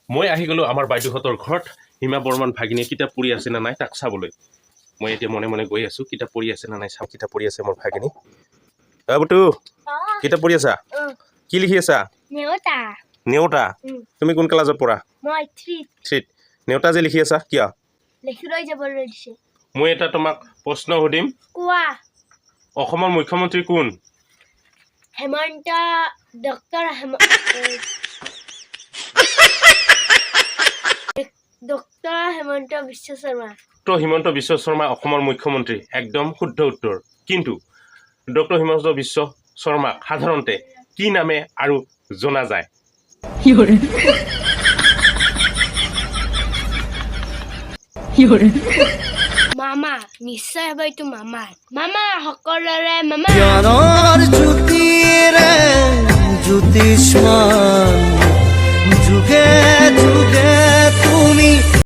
মই আহি গ'লো আমাৰ বাইদেউহঁতৰ ঘৰত হিমা বৰ্মন ভাগিনীয়ে কিতাপ পঢ়ি আছে না নাই তাক চাবলৈ মই এতিয়া মনে মনে গৈ আছোঁ কিতাপ পঢ়ি আছে না নাই চাওঁ কিতাপ পঢ়ি আছে মোৰ ভাগিনী বুটু কিতাপ পঢ়ি আছা কি লিখি আছা নেওতা তুমি কোন ক্লাছত পঢ়া মই 3 নেওতা যে লিখি আছা কিয় লিখিলৈ যাবলৈ দিছে মই এটা তোমাক প্ৰশ্ন সুধিম কোৱা অসমৰ মুখ্যমন্ত্ৰী কোন হেমন্ত ডক্টৰ হেমন্ত বিশ্ব শৰ্মা ডক্টৰ হিমন্ত বিশ্ব শৰ্মা অসমৰ মুখ্যমন্ত্ৰী একদম শুদ্ধ উত্তৰ কিন্তু ডক্টৰ হিমন্ত বিশ্ব শৰ্মাক সাধাৰণতে কি নামে আৰু জনা যায় মামা নিশ্চয় হ'ব এইটো মামা মামা সকলোৰে মামা জ্ঞানৰ জ্যোতিৰে জ্যোতিষ্মান যুগে